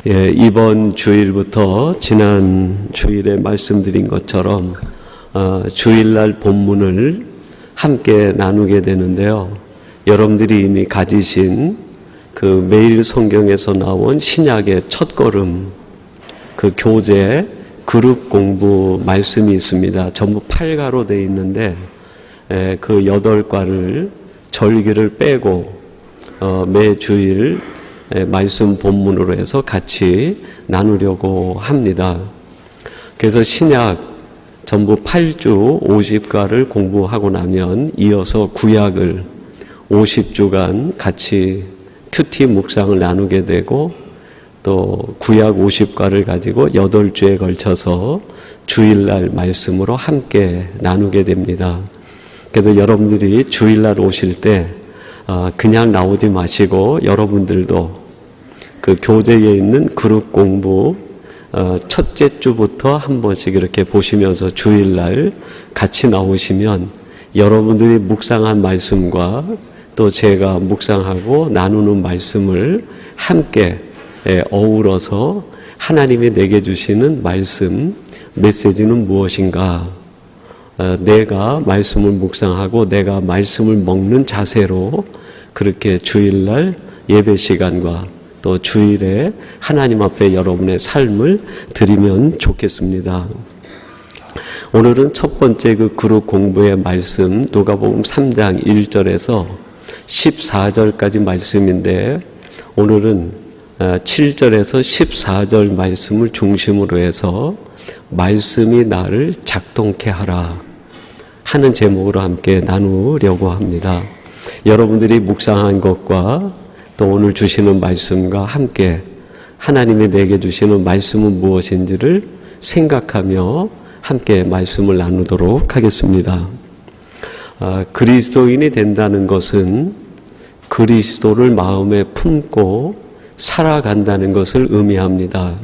이번 주일부터 지난 주일에 말씀드린 것처럼 주일날 본문을 함께 나누게 되는데요. 여러분들이 이미 가지신 그 매일 성경에서 나온 신약의 첫걸음, 그 교재 그룹 공부 말씀이 있습니다. 전부 8가로 되어 있는데 그 8과를 절기를 빼고 매 주일 말씀 본문으로 해서 같이 나누려고 합니다. 그래서 신약 전부 8주 50과를 공부하고 나면 이어서 구약을 50주간 같이 큐티 묵상을 나누게 되고 또 구약 50과를 가지고 8주에 걸쳐서 주일날 말씀으로 함께 나누게 됩니다. 그래서 여러분들이 주일날 오실 때 그냥 나오지 마시고 여러분들도 그 교재에 있는 그룹 공부 첫째 주부터 한 번씩 이렇게 보시면서 주일날 같이 나오시면 여러분들이 묵상한 말씀과 또 제가 묵상하고 나누는 말씀을 함께 어우러서 하나님이 내게 주시는 말씀, 메시지는 무엇인가? 내가 말씀을 묵상하고 내가 말씀을 먹는 자세로 그렇게 주일날 예배 시간과 또 주일에 하나님 앞에 여러분의 삶을 드리면 좋겠습니다. 오늘은 첫 번째 그 그룹 공부의 말씀 누가복음 3장 1절에서 14절까지 말씀인데 오늘은 7절에서 14절 말씀을 중심으로 해서 말씀이 나를 작동케 하라 하는 제목으로 함께 나누려고 합니다. 여러분들이 묵상한 것과 또 오늘 주시는 말씀과 함께 하나님이 내게 주시는 말씀은 무엇인지를 생각하며 함께 말씀을 나누도록 하겠습니다. 그리스도인이 된다는 것은 그리스도를 마음에 품고 살아간다는 것을 의미합니다.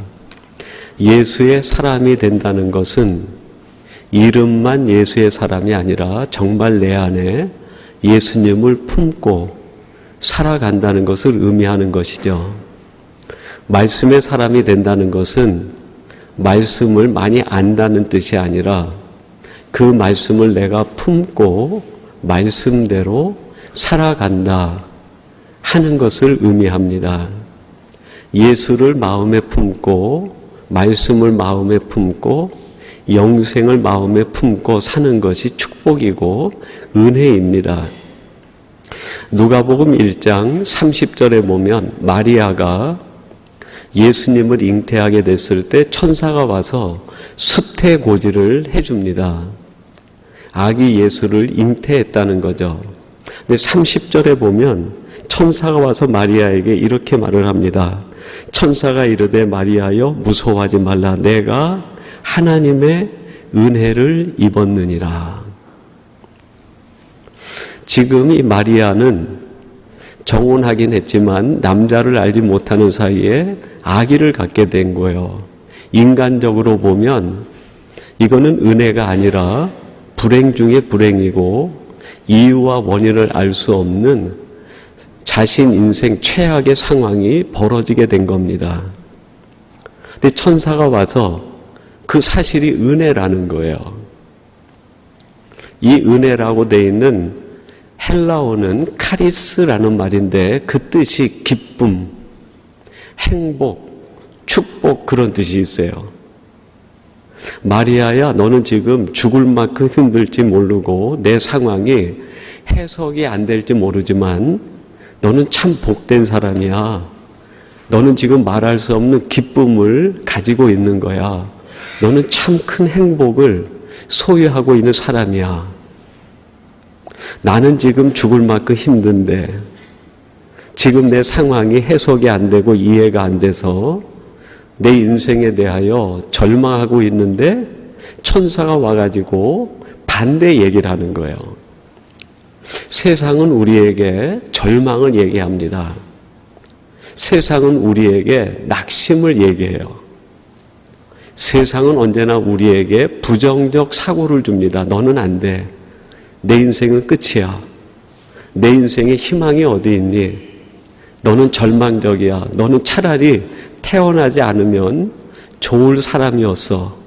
예수의 사람이 된다는 것은 이름만 예수의 사람이 아니라 정말 내 안에 예수님을 품고 살아간다는 것을 의미하는 것이죠. 말씀의 사람이 된다는 것은 말씀을 많이 안다는 뜻이 아니라 그 말씀을 내가 품고 말씀대로 살아간다 하는 것을 의미합니다. 예수를 마음에 품고 말씀을 마음에 품고 영생을 마음에 품고 사는 것이 축복이고 은혜입니다. 누가복음 1장 30절에 보면 마리아가 예수님을 잉태하게 됐을 때 천사가 와서 수태고지를 해줍니다. 아기 예수를 잉태했다는 거죠. 근데 30절에 보면 천사가 와서 마리아에게 이렇게 말을 합니다. 천사가 이르되 마리아여 무서워하지 말라 내가 하나님의 은혜를 입었느니라. 지금 이 마리아는 정혼하긴 했지만 남자를 알지 못하는 사이에 아기를 갖게 된 거예요. 인간적으로 보면 이거는 은혜가 아니라 불행 중에 불행이고 이유와 원인을 알 수 없는 자신 인생 최악의 상황이 벌어지게 된 겁니다. 근데 천사가 와서 그 사실이 은혜라는 거예요. 이 은혜라고 되어 있는 헬라어는 카리스라는 말인데 그 뜻이 기쁨, 행복, 축복 그런 뜻이 있어요. 마리아야 너는 지금 죽을 만큼 힘들지 모르고 내 상황이 해석이 안 될지 모르지만 너는 참 복된 사람이야. 너는 지금 말할 수 없는 기쁨을 가지고 있는 거야. 너는 참 큰 행복을 소유하고 있는 사람이야. 나는 지금 죽을 만큼 힘든데 지금 내 상황이 해석이 안 되고 이해가 안 돼서 내 인생에 대하여 절망하고 있는데 천사가 와가지고 반대 얘기를 하는 거예요. 세상은 우리에게 절망을 얘기합니다. 세상은 우리에게 낙심을 얘기해요. 세상은 언제나 우리에게 부정적 사고를 줍니다. 너는 안 돼. 내 인생은 끝이야. 내 인생에 희망이 어디 있니? 너는 절망적이야. 너는 차라리 태어나지 않으면 좋을 사람이었어.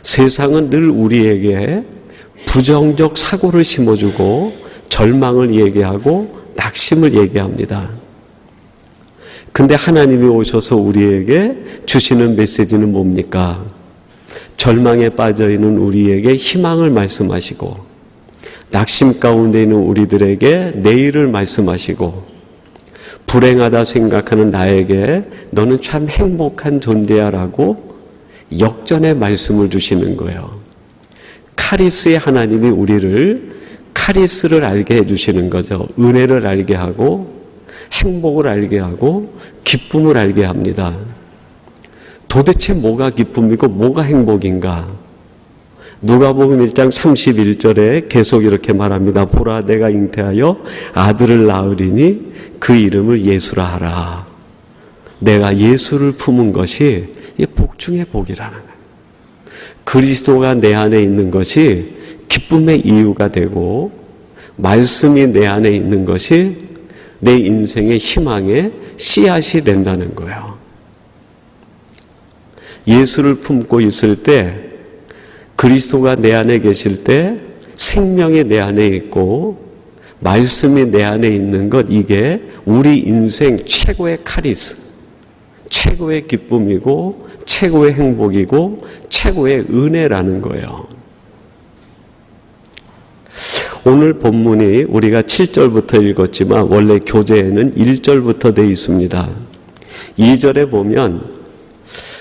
세상은 늘 우리에게 부정적 사고를 심어주고 절망을 얘기하고 낙심을 얘기합니다. 근데 하나님이 오셔서 우리에게 주시는 메시지는 뭡니까? 절망에 빠져있는 우리에게 희망을 말씀하시고, 낙심 가운데 있는 우리들에게 내일을 말씀하시고, 불행하다 생각하는 나에게 너는 참 행복한 존재야 라고 역전의 말씀을 주시는 거예요. 카리스의 하나님이 우리를 카리스를 알게 해주시는 거죠. 은혜를 알게 하고 행복을 알게 하고 기쁨을 알게 합니다. 도대체 뭐가 기쁨이고 뭐가 행복인가? 누가복음 1장 31절에 계속 이렇게 말합니다. 보라, 내가 잉태하여 아들을 낳으리니 그 이름을 예수라 하라. 내가 예수를 품은 것이 복 중의 복이라는 거예요. 그리스도가 내 안에 있는 것이 기쁨의 이유가 되고, 말씀이 내 안에 있는 것이 내 인생의 희망의 씨앗이 된다는 거예요. 예수를 품고 있을 때, 그리스도가 내 안에 계실 때 생명이 내 안에 있고 말씀이 내 안에 있는 것, 이게 우리 인생 최고의 카리스, 최고의 기쁨이고 최고의 행복이고 최고의 은혜라는 거예요. 오늘 본문이 우리가 7절부터 읽었지만 원래 교재에는 1절부터 되어 있습니다. 2절에 보면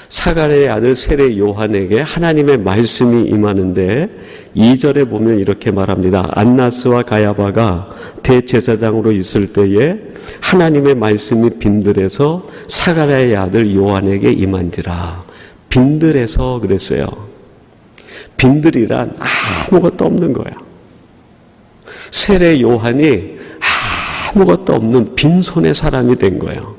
사가랴의 아들 세례 요한에게 하나님의 말씀이 임하는데, 2절에 보면 이렇게 말합니다. 안나스와 가야바가 대제사장으로 있을 때에 하나님의 말씀이 빈들에서 사가랴의 아들 요한에게 임한지라. 빈들에서 그랬어요. 빈들이란 아무것도 없는 거야. 세례 요한이 아무것도 없는 빈손의 사람이 된 거예요.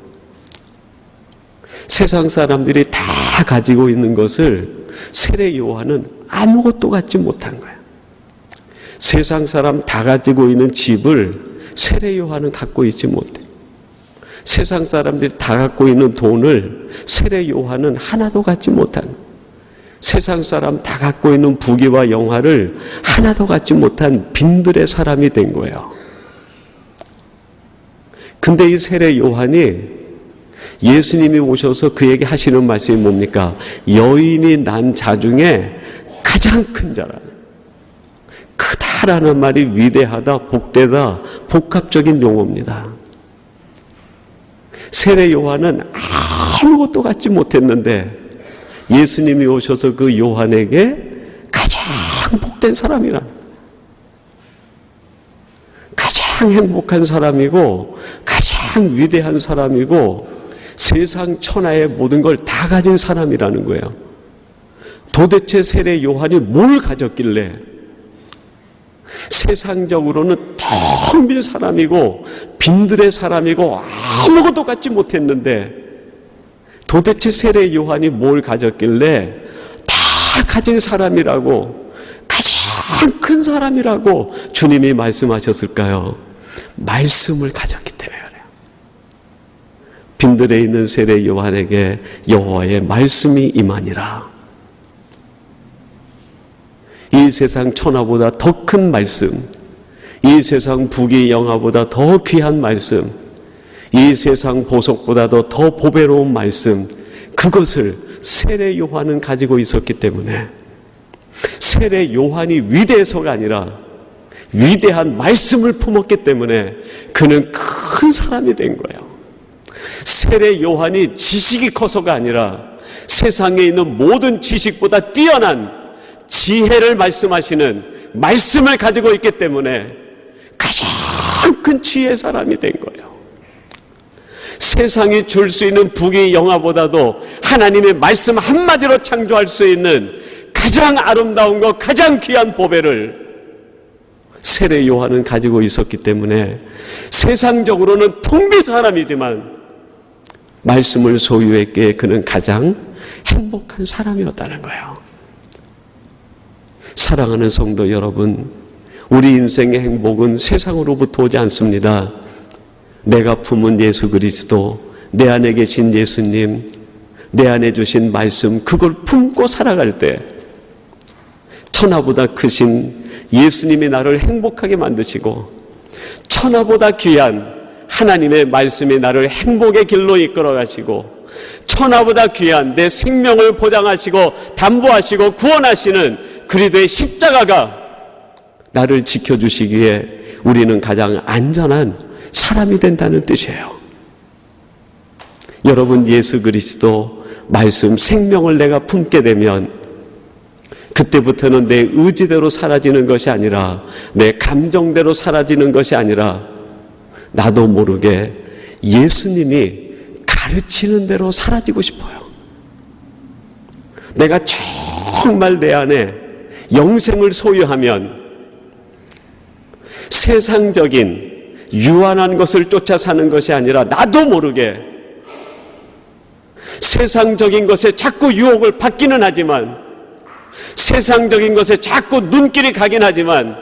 세상 사람들이 다 가지고 있는 것을 세례 요한은 아무것도 갖지 못한 거예요. 세상 사람 다 가지고 있는 집을 세례 요한은 갖고 있지 못해. 세상 사람들이 다 갖고 있는 돈을 세례 요한은 하나도 갖지 못한 거예요. 세상 사람 다 갖고 있는 부귀와 영화를 하나도 갖지 못한 빈들의 사람이 된 거예요. 근데 이 세례 요한이 예수님이 오셔서 그에게 하시는 말씀이 뭡니까? 여인이 난 자 중에 가장 큰 자라. 크다라는 말이 위대하다, 복되다, 복합적인 용어입니다. 세례 요한은 아무것도 갖지 못했는데 예수님이 오셔서 그 요한에게 가장 복된 사람이라, 가장 행복한 사람이고 가장 위대한 사람이고 세상 천하의 모든 걸 다 가진 사람이라는 거예요. 도대체 세례 요한이 뭘 가졌길래? 세상적으로는 텅 빈 사람이고 빈들의 사람이고 아무것도 갖지 못했는데, 도대체 세례 요한이 뭘 가졌길래 다 가진 사람이라고, 가장 큰 사람이라고 주님이 말씀하셨을까요? 말씀을 가졌기 때문에 그래요. 빈들에 있는 세례 요한에게 여호와의 말씀이 임하니라. 이 세상 천하보다 더 큰 말씀, 이 세상 부귀 영화보다 더 귀한 말씀, 이 세상 보석보다도 더 보배로운 말씀, 그것을 세례 요한은 가지고 있었기 때문에, 세례 요한이 위대해서가 아니라 위대한 말씀을 품었기 때문에 그는 큰 사람이 된 거예요. 세례 요한이 지식이 커서가 아니라 세상에 있는 모든 지식보다 뛰어난 지혜를 말씀하시는 말씀을 가지고 있기 때문에 가장 큰 지혜의 사람이 된 거예요. 세상이 줄 수 있는 부귀 영화보다도 하나님의 말씀 한마디로 창조할 수 있는 가장 아름다운 것, 가장 귀한 보배를 세례 요한은 가지고 있었기 때문에 세상적으로는 텅 빈 사람이지만 말씀을 소유했기에 그는 가장 행복한 사람이었다는 거예요. 사랑하는 성도 여러분, 우리 인생의 행복은 세상으로부터 오지 않습니다. 내가 품은 예수 그리스도, 내 안에 계신 예수님, 내 안에 주신 말씀, 그걸 품고 살아갈 때 천하보다 크신 예수님이 나를 행복하게 만드시고 천하보다 귀한 하나님의 말씀이 나를 행복의 길로 이끌어 가시고 천하보다 귀한 내 생명을 보장하시고 담보하시고 구원하시는 그리스도의 십자가가 나를 지켜주시기에 우리는 가장 안전한 사람이 된다는 뜻이에요. 여러분, 예수 그리스도 말씀 생명을 내가 품게 되면 그때부터는 내 의지대로 사라지는 것이 아니라 내 감정대로 사라지는 것이 아니라 나도 모르게 예수님이 가르치는 대로 사라지고 싶어요. 내가 정말 내 안에 영생을 소유하면 세상적인 유한한 것을 쫓아 사는 것이 아니라 나도 모르게 세상적인 것에 자꾸 유혹을 받기는 하지만 세상적인 것에 자꾸 눈길이 가긴 하지만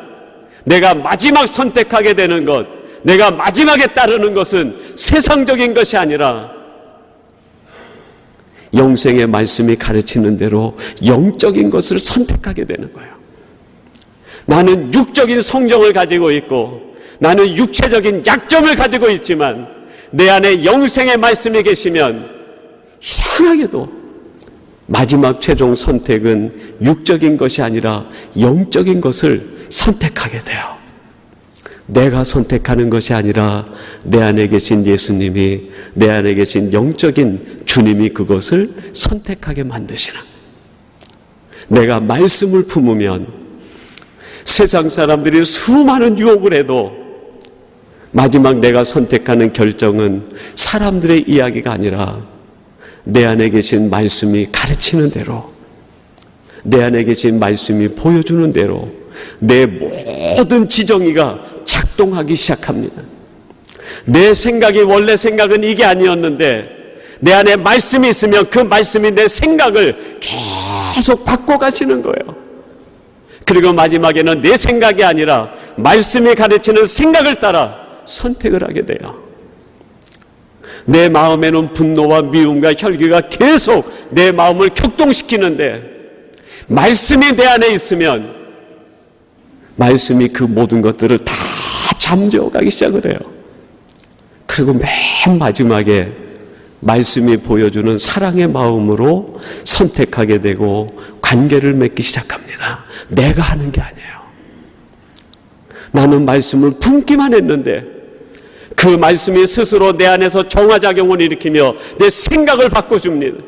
내가 마지막 선택하게 되는 것, 내가 마지막에 따르는 것은 세상적인 것이 아니라 영생의 말씀이 가르치는 대로 영적인 것을 선택하게 되는 거예요. 나는 육적인 성정을 가지고 있고 나는 육체적인 약점을 가지고 있지만 내 안에 영생의 말씀이 계시면 이상하게도 마지막 최종 선택은 육적인 것이 아니라 영적인 것을 선택하게 돼요. 내가 선택하는 것이 아니라 내 안에 계신 예수님이, 내 안에 계신 영적인 주님이 그것을 선택하게 만드시는, 내가 말씀을 품으면 세상 사람들이 수많은 유혹을 해도 마지막 내가 선택하는 결정은 사람들의 이야기가 아니라 내 안에 계신 말씀이 가르치는 대로, 내 안에 계신 말씀이 보여주는 대로 내 모든 지정의가 작동하기 시작합니다. 내 생각이, 원래 생각은 이게 아니었는데 내 안에 말씀이 있으면 그 말씀이 내 생각을 계속 바꿔가시는 거예요. 그리고 마지막에는 내 생각이 아니라 말씀이 가르치는 생각을 따라 선택을 하게 돼요. 내 마음에는 분노와 미움과 혈기가 계속 내 마음을 격동시키는데 말씀이 내 안에 있으면 말씀이 그 모든 것들을 다 잠재워가기 시작을 해요. 그리고 맨 마지막에 말씀이 보여주는 사랑의 마음으로 선택하게 되고 관계를 맺기 시작합니다. 내가 하는 게 아니에요. 나는 말씀을 품기만 했는데 그 말씀이 스스로 내 안에서 정화작용을 일으키며 내 생각을 바꿔줍니다.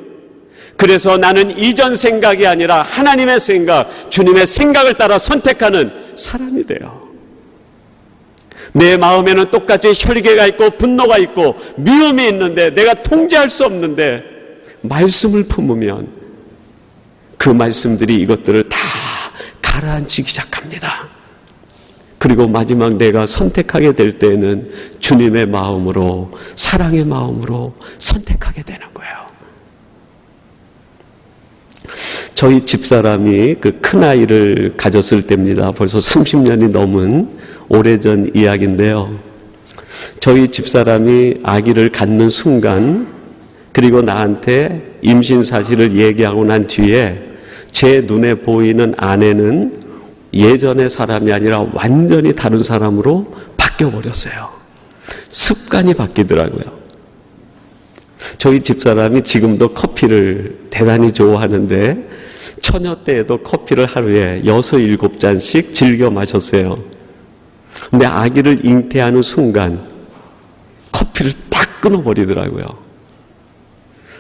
그래서 나는 이전 생각이 아니라 하나님의 생각, 주님의 생각을 따라 선택하는 사람이 돼요. 내 마음에는 똑같이 혈기가 있고 분노가 있고 미움이 있는데 내가 통제할 수 없는데 말씀을 품으면 그 말씀들이 이것들을 다 가라앉히기 시작합니다. 그리고 마지막 내가 선택하게 될 때에는 주님의 마음으로, 사랑의 마음으로 선택하게 되는 거예요. 저희 집사람이 그 큰아이를 가졌을 때입니다. 벌써 30년이 넘은 오래전 이야기인데요. 저희 집사람이 아기를 갖는 순간, 그리고 나한테 임신 사실을 얘기하고 난 뒤에 제 눈에 보이는 아내는 예전의 사람이 아니라 완전히 다른 사람으로 바뀌어버렸어요. 습관이 바뀌더라고요. 저희 집사람이 지금도 커피를 대단히 좋아하는데 처녀 때에도 커피를 하루에 6, 7잔씩 즐겨 마셨어요. 근데 아기를 잉태하는 순간 커피를 딱 끊어버리더라고요.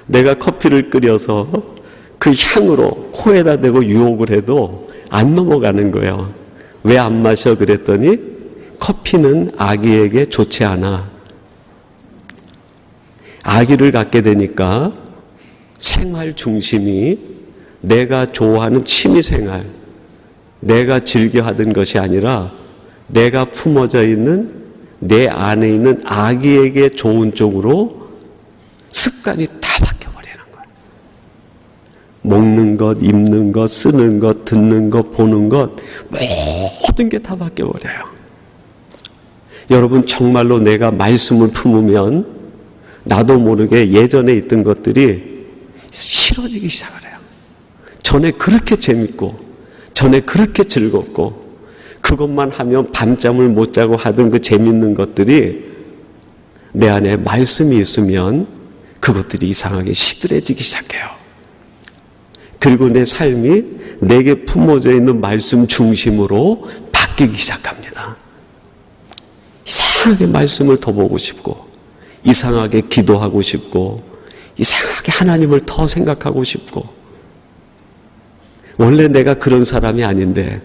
내가 커피를 끓여서 그 향으로 코에다 대고 유혹을 해도 안 넘어가는 거예요. 왜 안 마셔? 그랬더니 커피는 아기에게 좋지 않아. 아기를 갖게 되니까 생활 중심이 내가 좋아하는 취미생활, 내가 즐겨 하던 것이 아니라 내가 품어져 있는 내 안에 있는 아기에게 좋은 쪽으로 습관이 다 바뀌어버리는 거예요. 먹는 것, 입는 것, 쓰는 것, 듣는 것, 보는 것, 모든 게 다 바뀌어버려요. 여러분, 정말로 내가 말씀을 품으면 나도 모르게 예전에 있던 것들이 싫어지기 시작을 해요. 전에 그렇게 재밌고 전에 그렇게 즐겁고 그것만 하면 밤잠을 못 자고 하던 그 재밌는 것들이 내 안에 말씀이 있으면 그것들이 이상하게 시들해지기 시작해요. 그리고 내 삶이 내게 품어져 있는 말씀 중심으로 바뀌기 시작합니다. 이상하게 말씀을 더 보고 싶고 이상하게 기도하고 싶고 이상하게 하나님을 더 생각하고 싶고 원래 내가 그런 사람이 아닌데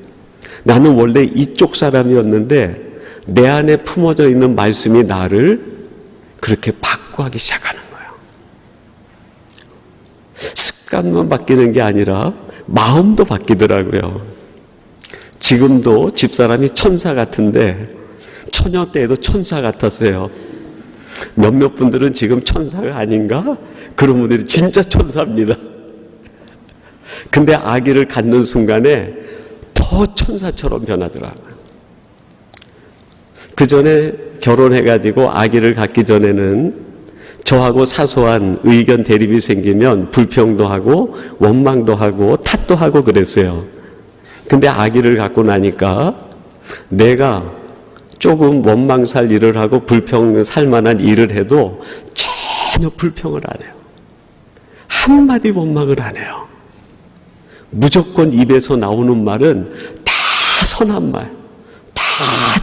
나는 원래 이쪽 사람이었는데 내 안에 품어져 있는 말씀이 나를 그렇게 바꿔하기 시작하는 거예요. 습관만 바뀌는 게 아니라 마음도 바뀌더라고요. 지금도 집사람이 천사 같은데 처녀 때에도 천사 같았어요. 몇몇 분들은 지금 천사가 아닌가? 그런 분들이 진짜 천사입니다. 근데 아기를 갖는 순간에 더 천사처럼 변하더라고요. 그 전에 결혼해가지고 아기를 갖기 전에는 저하고 사소한 의견 대립이 생기면 불평도 하고 원망도 하고 탓도 하고 그랬어요. 근데 아기를 갖고 나니까 내가 조금 원망살 일을 하고 불평 살 만한 일을 해도 전혀 불평을 안 해요. 한마디 원망을 안 해요. 무조건 입에서 나오는 말은 다 선한 말, 다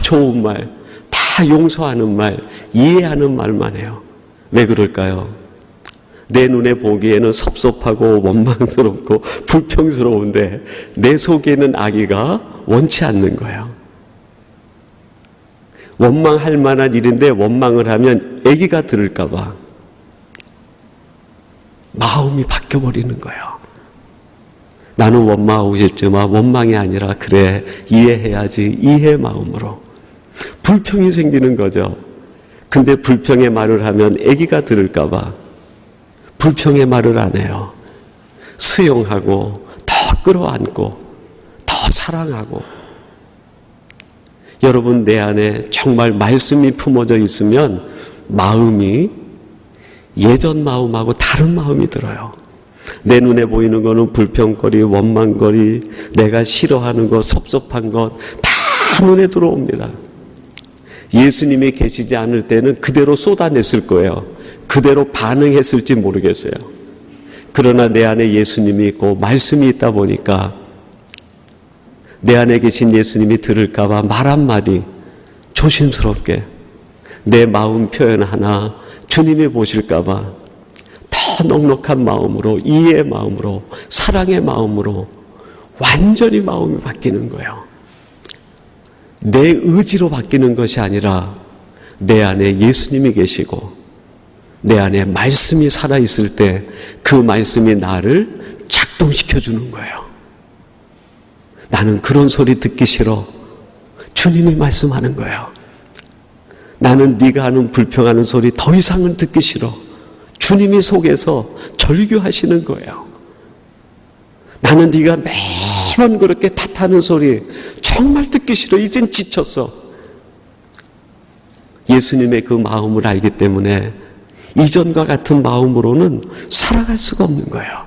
좋은 말, 다 용서하는 말, 이해하는 말만 해요. 왜 그럴까요? 내 눈에 보기에는 섭섭하고 원망스럽고 불평스러운데 내 속에 있는 아기가 원치 않는 거예요. 원망할 만한 일인데 원망을 하면 아기가 들을까 봐 마음이 바뀌어버리는 거예요. 나는 원망하고 싶지만 원망이 아니라 그래 이해해야지 이해 마음으로 불평이 생기는 거죠. 근데 불평의 말을 하면 아기가 들을까 봐 불평의 말을 안 해요. 수용하고 더 끌어안고 더 사랑하고 여러분 내 안에 정말 말씀이 품어져 있으면 마음이 예전 마음하고 다른 마음이 들어요. 내 눈에 보이는 거는 불평거리, 원망거리, 내가 싫어하는 것, 섭섭한 것 다 눈에 들어옵니다. 예수님이 계시지 않을 때는 그대로 쏟아냈을 거예요. 그대로 반응했을지 모르겠어요. 그러나 내 안에 예수님이 있고 말씀이 있다 보니까 내 안에 계신 예수님이 들을까 봐 말 한마디 조심스럽게 내 마음 표현 하나 주님이 보실까 봐 더 넉넉한 마음으로 이해의 마음으로 사랑의 마음으로 완전히 마음이 바뀌는 거예요. 내 의지로 바뀌는 것이 아니라 내 안에 예수님이 계시고 내 안에 말씀이 살아있을 때 그 말씀이 나를 작동시켜주는 거예요. 나는 그런 소리 듣기 싫어. 주님이 말씀하는 거예요. 나는 네가 하는 불평하는 소리 더 이상은 듣기 싫어. 주님이 속에서 절규하시는 거예요. 나는 네가 매번 그렇게 탓하는 소리 정말 듣기 싫어. 이젠 지쳤어. 예수님의 그 마음을 알기 때문에 이전과 같은 마음으로는 살아갈 수가 없는 거예요.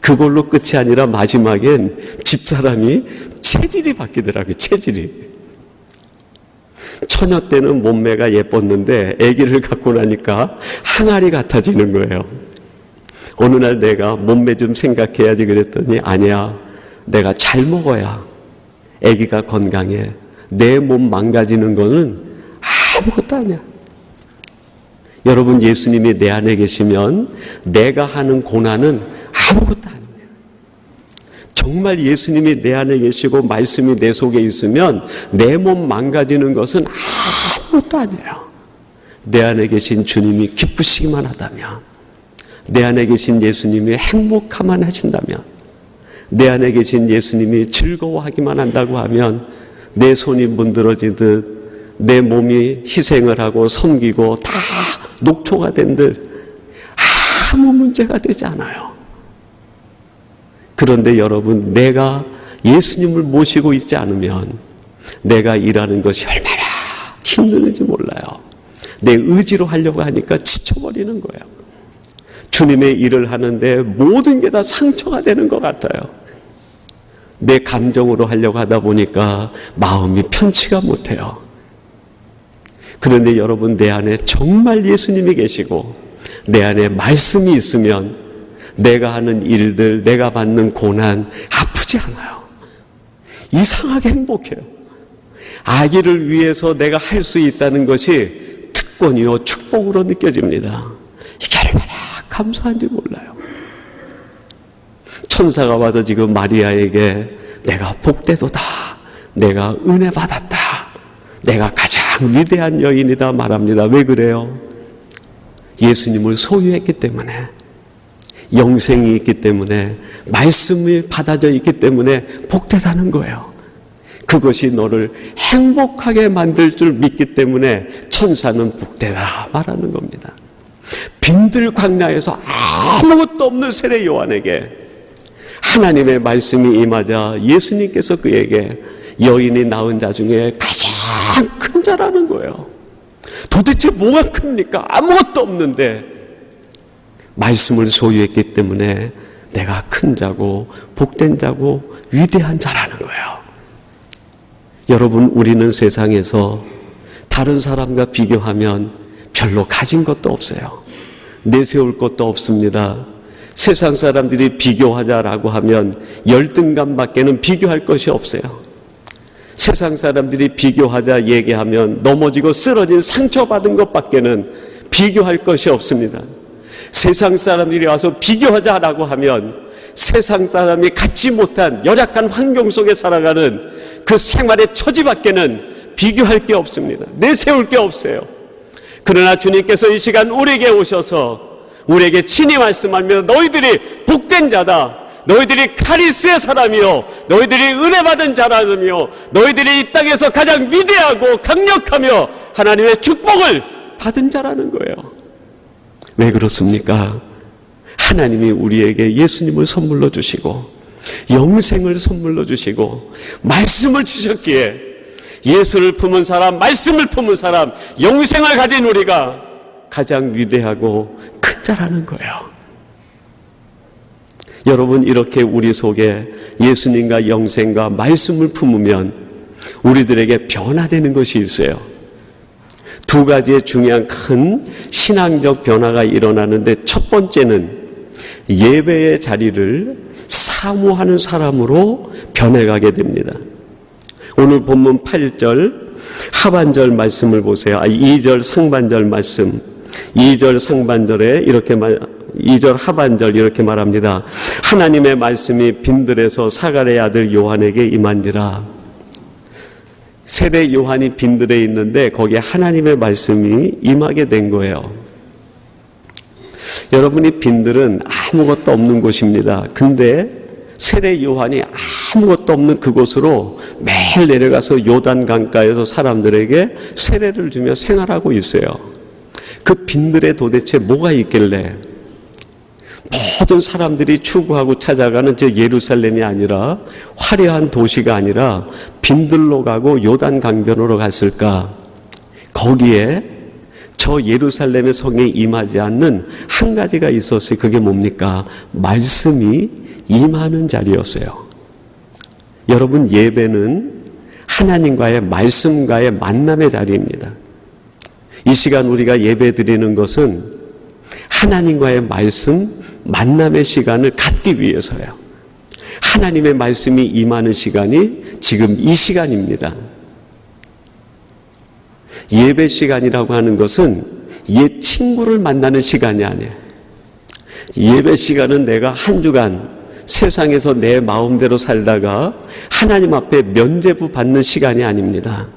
그걸로 끝이 아니라 마지막엔 집사람이 체질이 바뀌더라고요. 체질이. 처녀 때는 몸매가 예뻤는데 아기를 갖고 나니까 항아리 같아지는 거예요. 어느 날 내가 몸매 좀 생각해야지 그랬더니 아니야. 내가 잘 먹어야 아기가 건강해. 내 몸 망가지는 거는 아무것도 아니야. 여러분 예수님이 내 안에 계시면 내가 하는 고난은 아무것도 아니에요. 정말 예수님이 내 안에 계시고 말씀이 내 속에 있으면 내 몸 망가지는 것은 아무것도 아니에요. 내 안에 계신 주님이 기쁘시기만 하다면, 내 안에 계신 예수님이 행복하만 하신다면, 내 안에 계신 예수님이 즐거워하기만 한다고 하면 내 손이 문드러지듯 내 몸이 희생을 하고 섬기고 다 녹초가 된 듯 아무 문제가 되지 않아요. 그런데 여러분 내가 예수님을 모시고 있지 않으면 내가 일하는 것이 얼마나 힘드는지 몰라요. 내 의지로 하려고 하니까 지쳐버리는 거예요. 주님의 일을 하는데 모든 게 다 상처가 되는 것 같아요. 내 감정으로 하려고 하다 보니까 마음이 편치가 못해요. 그런데 여러분, 내 안에 정말 예수님이 계시고 내 안에 말씀이 있으면 내가 하는 일들, 내가 받는 고난 아프지 않아요. 이상하게 행복해요. 아기를 위해서 내가 할 수 있다는 것이 특권이요 축복으로 느껴집니다. 이게 얼마나 감사한지 몰라요. 천사가 와서 지금 마리아에게 내가 복되도다, 내가 은혜 받았다, 내가 가장 위대한 여인이다 말합니다. 왜 그래요? 예수님을 소유했기 때문에, 영생이 있기 때문에, 말씀이 받아져 있기 때문에 복되다는 거예요. 그것이 너를 행복하게 만들 줄 믿기 때문에 천사는 복되다 말하는 겁니다. 빈들 광야에서 아무것도 없는 세례 요한에게 하나님의 말씀이 임하자 예수님께서 그에게 여인이 낳은 자 중에 가장 큰 자라는 거예요. 도대체 뭐가 큽니까? 아무것도 없는데 말씀을 소유했기 때문에 내가 큰 자고 복된 자고 위대한 자라는 거예요. 여러분, 우리는 세상에서 다른 사람과 비교하면 별로 가진 것도 없어요. 내세울 것도 없습니다. 세상 사람들이 비교하자라고 하면 열등감밖에는 비교할 것이 없어요. 세상 사람들이 비교하자 얘기하면 넘어지고 쓰러진 상처받은 것밖에는 비교할 것이 없습니다. 세상 사람들이 와서 비교하자라고 하면 세상 사람이 갖지 못한 열악한 환경 속에 살아가는 그 생활의 처지밖에는 비교할 게 없습니다. 내세울 게 없어요. 그러나 주님께서 이 시간 우리에게 오셔서 우리에게 친히 말씀하며 너희들이 복된 자다, 너희들이 카리스의 사람이요, 너희들이 은혜 받은 자라며, 너희들이 이 땅에서 가장 위대하고 강력하며 하나님의 축복을 받은 자라는 거예요. 왜 그렇습니까? 하나님이 우리에게 예수님을 선물로 주시고 영생을 선물로 주시고 말씀을 주셨기에 예수를 품은 사람, 말씀을 품은 사람, 영생을 가진 우리가 가장 위대하고 큰 자라는 거예요. 여러분, 이렇게 우리 속에 예수님과 영생과 말씀을 품으면 우리들에게 변화되는 것이 있어요. 두 가지의 중요한 큰 신앙적 변화가 일어나는데, 첫 번째는 예배의 자리를 사모하는 사람으로 변해가게 됩니다. 오늘 본문 8절 하반절 말씀을 보세요. 2절 상반절 말씀. 2절 상반절에 2절 하반절 이렇게 말합니다. 하나님의 말씀이 빈들에서 사가랴의 아들 요한에게 임한지라. 세례 요한이 빈들에 있는데 거기에 하나님의 말씀이 임하게 된 거예요. 여러분이 빈들은 아무것도 없는 곳입니다. 근데 세례 요한이 아무것도 없는 그곳으로 매일 내려가서 요단 강가에서 사람들에게 세례를 주며 생활하고 있어요. 그 빈들에 도대체 뭐가 있길래 모든 사람들이 추구하고 찾아가는 저 예루살렘이 아니라, 화려한 도시가 아니라 빈들로 가고 요단 강변으로 갔을까? 거기에 저 예루살렘의 성에 임하지 않는 한 가지가 있었어요. 그게 뭡니까? 말씀이 임하는 자리였어요. 여러분, 예배는 하나님과의 말씀과의 만남의 자리입니다. 이 시간 우리가 예배 드리는 것은 하나님과의 말씀, 만남의 시간을 갖기 위해서요. 하나님의 말씀이 임하는 시간이 지금 이 시간입니다. 예배 시간이라고 하는 것은 옛 친구를 만나는 시간이 아니에요. 예배 시간은 내가 한 주간 세상에서 내 마음대로 살다가 하나님 앞에 면죄부 받는 시간이 아닙니다.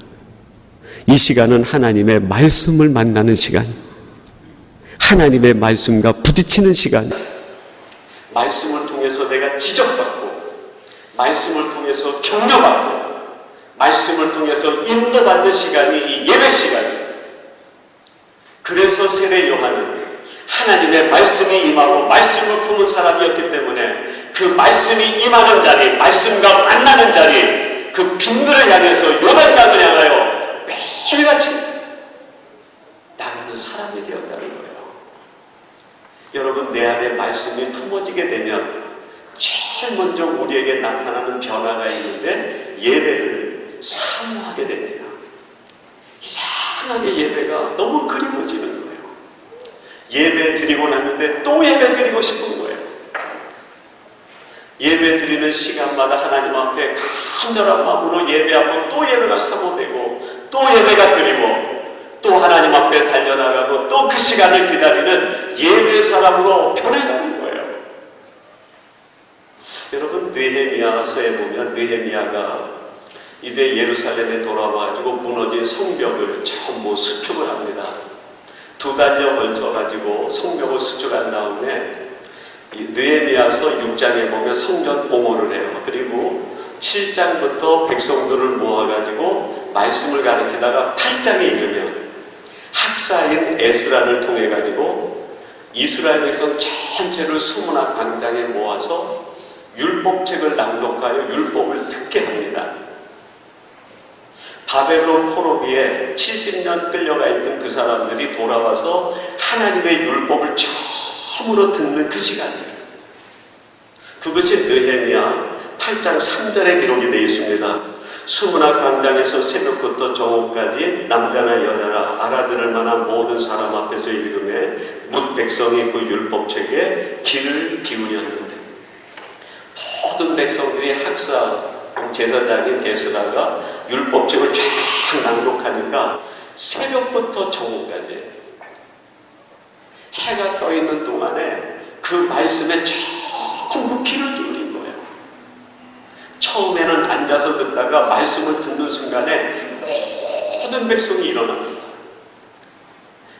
이 시간은 하나님의 말씀을 만나는 시간, 하나님의 말씀과 부딪히는 시간, 말씀을 통해서 내가 지적받고, 말씀을 통해서 격려받고, 말씀을 통해서 인도받는 시간이 이 예배 시간이에요. 그래서 세례 요한은 하나님의 말씀이 임하고 말씀을 품은 사람이었기 때문에 그 말씀이 임하는 자리, 말씀과 만나는 자리, 그 빈들을 향해서 요단강을 향하여 매일같이 나가는 사람이 되었다는 거예요. 여러분, 여러분, 내 안에 말씀이 품어지게 되면 제일 먼저 우리에게 나타나는 변화가 있는데 예배를 사모하게 됩니다. 이상하게 예배가 너무 그리워지는 거예요. 예배 드리고 났는데 또 예배 드리고 싶은 거예요. 예배 드리는 시간마다 하나님 앞에 간절한 마음으로 예배하고 또 예배가 사모되고 또 예배가 그리워 또 하나님 앞에 달려나가고 또 그 시간을 기다리는 예배 사람으로 변해가는 거예요. 여러분, 느헤미야서에 보면 느헤미야가 이제 예루살렘에 돌아와가지고 무너진 성벽을 전부 수축을 합니다. 2달여 걸쳐가지고 성벽을 수축한 다음에 느헤미야서 6장에 보면 성전 봉헌을 해요. 그리고 7장부터 백성들을 모아가지고 말씀을 가르치다가 8장에 이르면 학사인 에스라를 통해 가지고 이스라엘 백성 전체를 수문학 광장에 모아서 율법책을 낭독하여 율법을 듣게 합니다. 바벨론 포로기에 70년 끌려가 있던 그 사람들이 돌아와서 하나님의 율법을 처음으로 듣는 그 시간이에요. 그것이 느헤미야 8장 3절에 기록이 되어 있습니다. 수문학 광장에서 새벽부터 정오까지 남자나 여자나 알아들을 만한 모든 사람 앞에서 읽음에 뭇 백성이 그 율법책에 귀를 기울였는데 모든 백성들이 학사 제사장인 에스라가 율법책을 쫙 낭독하니까 새벽부터 정오까지 해가 떠 있는 동안에 그 말씀에 전부 귀를 기울인 거예요. 처음에는 앉아서 듣다가 말씀을 듣는 순간에 모든 백성이 일어납니다.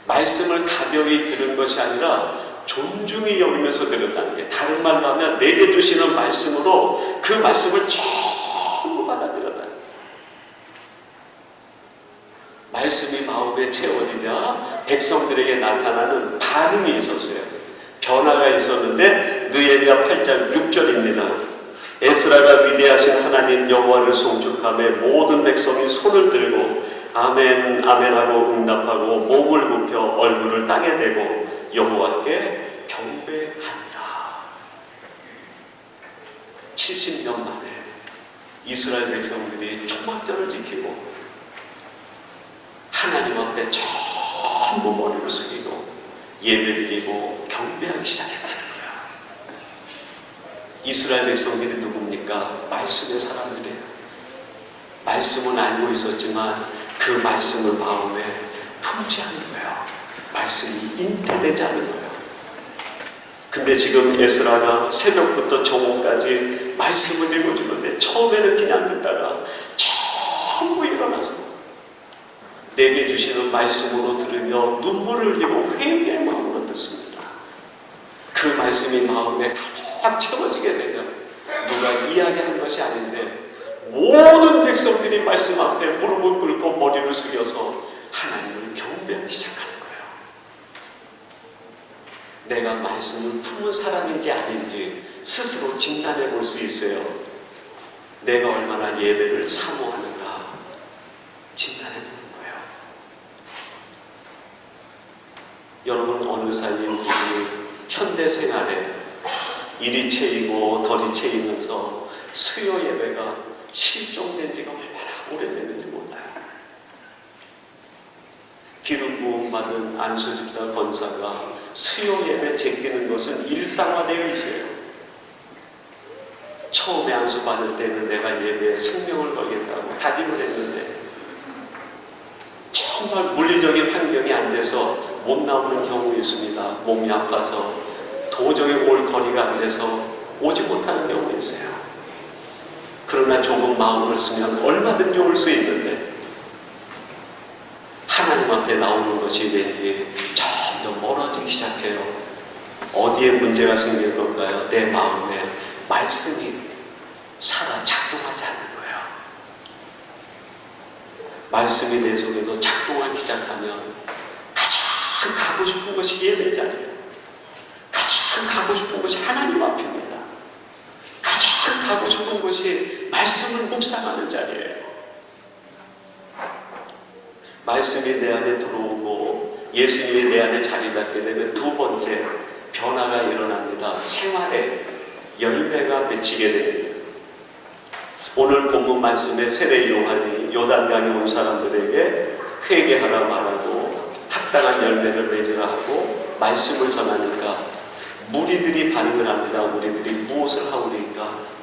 말씀을 가벼이 들은 것이 아니라 존중히 여기면서 들었다는 게, 다른 말로 하면 내게 주시는 말씀으로 그 말씀을 전부 받아들였다는 거예요. 말씀이 마음에 채워지자 백성들에게 나타나는 반응이 있었어요. 변화가 있었는데 느헤미야 8장 6절입니다. 에스라가 위대하신 하나님 여호와를 송축하며 모든 백성이 손을 들고 아멘 아멘 하고 응답하고 몸을 굽혀 얼굴을 땅에 대고 여호와께 경배하니라. 70년 만에 이스라엘 백성들이 초막절을 지키고 하나님 앞에 전부 머리를 숙이고 예배드리고 경배하기 시작했다는 거예요. 이스라엘 백성들이 누굽니까? 말씀의 사람들이에요. 말씀은 알고 있었지만 그 말씀을 마음에 품지 않는 거예요. 말씀이 잉태되지 않는 거예요. 근데 지금 에스라가 새벽부터 정오까지 말씀을 읽어주는데 처음에는 그냥 듣다가 전부 일어나서 내게 주시는 말씀으로 들으며 눈물을 흘리고 회개의 마음으로 듣습니다. 그 말씀이 마음에 가득 채워지게 되죠. 누가 이야기한 것이 아닌데 모든 백성들이 말씀 앞에 무릎을 꿇고 머리를 숙여서 하나님을 경배하기 시작하는 거예요. 내가 말씀을 품은 사람인지 아닌지 스스로 진단해 볼 수 있어요. 내가 얼마나 예배를 사모하는가 진단해 보는 거예요. 여러분, 어느 사이에 우리 현대 생활에 이리 채이고 덜이 채이면서 수요 예배가 실종된 지가 얼마나 오래됐는지 몰라요. 기름 부음 받은 안수집사 권사가 수요 예배 제끼는 것은 일상화되어 있어요. 처음에 안수 받을 때는 내가 예배에 생명을 걸겠다고 다짐을 했는데 정말 물리적인 환경이 안 돼서 못 나오는 경우 있습니다. 몸이 아파서 도저히 올 거리가 안 돼서 오지 못하는 경우 있어요. 그러나 조금 마음을 쓰면 얼마든지 올 수 있는데 하나님 앞에 나오는 것이 왠지 점점 멀어지기 시작해요. 어디에 문제가 생길 걸까요? 내 마음에 말씀이 살아 작동하지 않는 거예요. 말씀이 내 속에서 작동하기 시작하면 가장 가고 싶은 것이 예배잖아요. 가장 가고 싶은 것이 하나님 앞입니다. 가장 가고 싶은 것이 말씀을 묵상하는 자리예요. 말씀이 내 안에 들어오고 예수님이 내 안에 자리 잡게 되면 두 번째 변화가 일어납니다. 생활에 열매가 맺히게 됩니다. 오늘 본문 말씀에 세례 요한이 요단강에 온 사람들에게 회개하라 말하고 합당한 열매를 맺으라 하고 말씀을 전하니까 무리들이 반응을 합니다. 우리들이 무엇을 하오리까?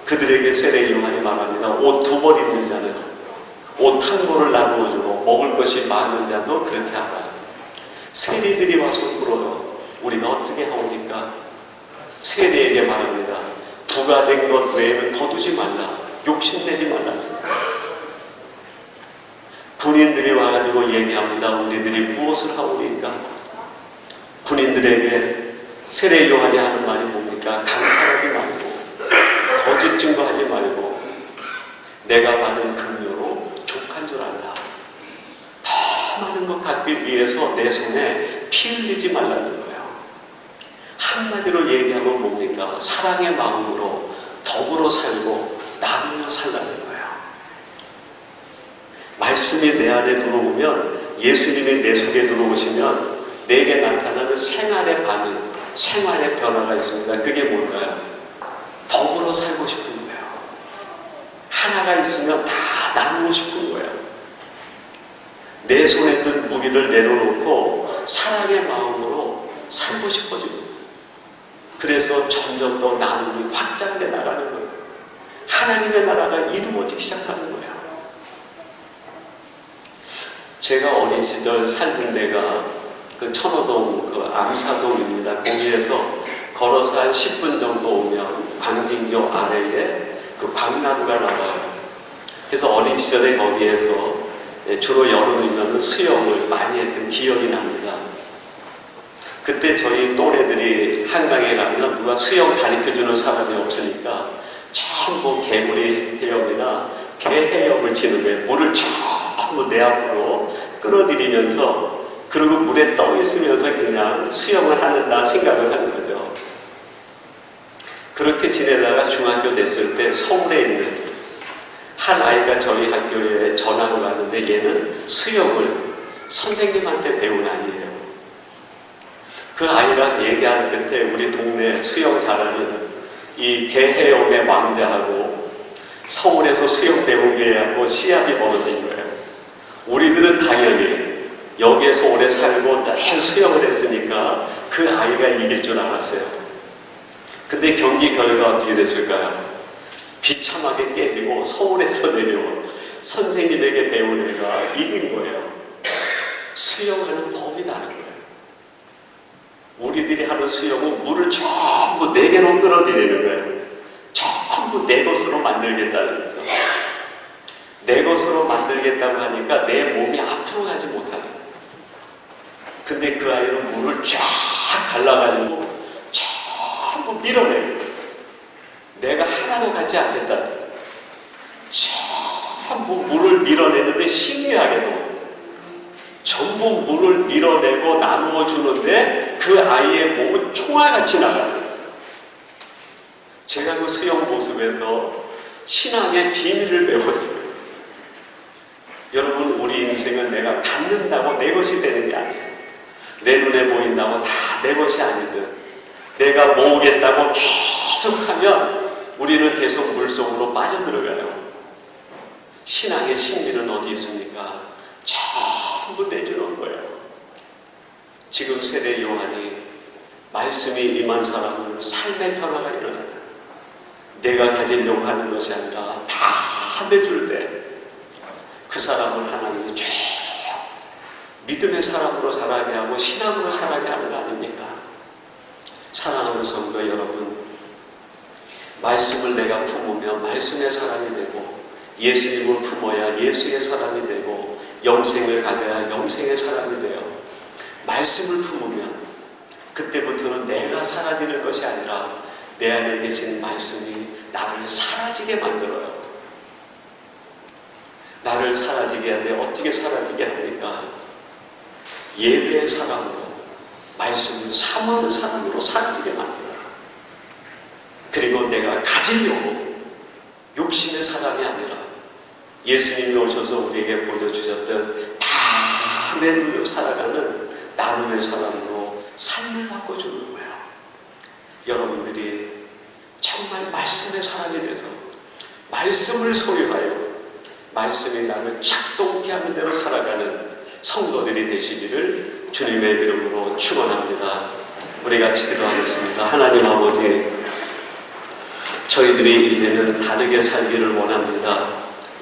그들에게 세례 요한이 말합니다. 옷 2벌 입는 자는 옷 1벌을 나누어 주고 먹을 것이 많은 자도 그렇게 하라. 세리들이 와서 물어요. 우리가 어떻게 하오니까? 세리에게 말합니다. 부가된 것 외에는 거두지 말라. 욕심내지 말라. 군인들이 와가지고 얘기합니다. 우리들이 무엇을 하오니까? 군인들에게 세례 요한이 하는 말이 뭡니까? 강탈하지 말고 거짓 증거하지 말고 내가 받은 급료로 족한 줄 알라. 더 많은 것 갖기 위해서 내 손에 피 흘리지 말라는 거예요. 한마디로 얘기하면 뭡니까? 사랑의 마음으로 더불어 살고 나누며 살라는 거예요. 말씀이 내 안에 들어오면, 예수님이 내 속에 들어오시면 내게 나타나는 생활의 반응, 생활의 변화가 있습니다. 그게 뭘까요? 더불어 살고 싶은 거예요. 하나가 있으면 다 나누고 싶은 거예요. 내 손에 든 무기를 내려놓고 사랑의 마음으로 살고 싶어집니다. 그래서 점점 더 나눔이 확장돼 나가는 거예요. 하나님의 나라가 이루어지기 시작하는 거예요. 제가 어린 시절 살던 데가 그 천호동 그 암사동입니다. 거기에서 걸어서 한 10분 정도 오면 광진교 아래에 그 광나루가 나와요. 그래서 어린 시절에 거기에서 주로 여름이면 수영을 많이 했던 기억이 납니다. 그때 저희 또래들이 한강에 가면 누가 수영 가르쳐주는 사람이 없으니까 전부 개구리 헤엄이나 개 헤엄을 치는 거예요. 물을 전부 내 앞으로 끌어들이면서, 그리고 물에 떠 있으면서 그냥 수영을 하는다 생각을 한 거죠. 그렇게 지내다가 중학교 됐을 때 서울에 있는 한 아이가 저희 학교에 전학을 왔는데 얘는 수영을 선생님한테 배운 아이예요. 그 아이랑 얘기하는 끝에 우리 동네 수영 잘하는 이 개헤엄의 왕자하고 서울에서 수영 배운 개하고 시합이 벌어진 거예요. 우리들은 당연히 여기에서 오래 살고 늘 수영을 했으니까 그 아이가 이길 줄 알았어요. 근데 경기 결과 어떻게 됐을까요? 비참하게 깨지고 서울에서 내려온 선생님에게 배운 애가 이긴 거예요. 수영하는 법이 다른 거예요. 우리들이 하는 수영은 물을 전부 내 개로 끌어들이는 거예요. 전부 내 것으로 만들겠다는 거죠. 내 것으로 만들겠다고 하니까 내 몸이 앞으로 가지 못하는 거예요. 근데 그 아이는 물을 쫙 갈라가지고 전부 밀어내요. 내가 하나도 갖지 않겠다. 전부 물을 밀어내는데 신기하게도 전부 물을 밀어내고 나누어 주는데 그 아이의 몸은 총알같이 나가요. 제가 그 수영 모습에서 신앙의 비밀을 배웠어요. 여러분, 우리 인생은 내가 갖는다고 내 것이 되는 게 아니에요. 내 눈에 보인다고 다 내 것이 아니든 내가 모으겠다고 계속하면 우리는 계속 물속으로 빠져들어가요. 신앙의 신비는 어디 있습니까? 전부 내주는 거예요. 지금 세례 요한이 말씀이 임한 사람은 삶의 변화가 일어나요. 내가 가지려고 하는 것이 아니라 다 내줄 때 그 사람을 하나님이 쭉 믿음의 사람으로 자라게 하고 신앙으로 자라게 하는 거 아닙니까? 사랑하는 성도 여러분, 말씀을 내가 품으며 말씀의 사람이 되고 예수님을 품어야 예수의 사람이 되고 영생을 가져야 영생의 사람이 돼요. 말씀을 품으면 그때부터는 내가 사라지는 것이 아니라 내 안에 계신 말씀이 나를 사라지게 만들어요. 나를 사라지게 하되 어떻게 사라지게 합니까? 예배의 사람으로, 말씀을 사모하는 사람으로 사라지게 만들어요. 그리고 내가 가지려고 욕심의 사람이 아니라 예수님이 오셔서 우리에게 보여주셨던 다 내누려 살아가는 나눔의 사람으로 삶을 바꿔주는 거예요. 여러분들이 정말 말씀의 사람이 돼서 말씀을 소유하여 말씀이 나를 작동케 하는 대로 살아가는 성도들이 되시기를 주님의 이름으로 축원합니다. 우리 같이 기도하겠습니다. 하나님 아버지, 저희들이 이제는 다르게 살기를 원합니다.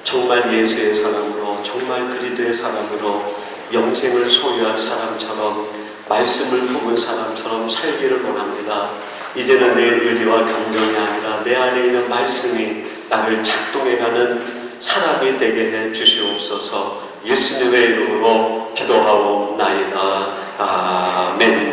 정말 예수의 사람으로, 정말 그리스도의 사람으로 영생을 소유한 사람처럼, 말씀을 품은 사람처럼 살기를 원합니다. 이제는 내 의지와 감정이 아니라 내 안에 있는 말씀이 나를 작동해가는 사람이 되게 해 주시옵소서. 예수님의 이름으로 기도하옵나이다. 아멘.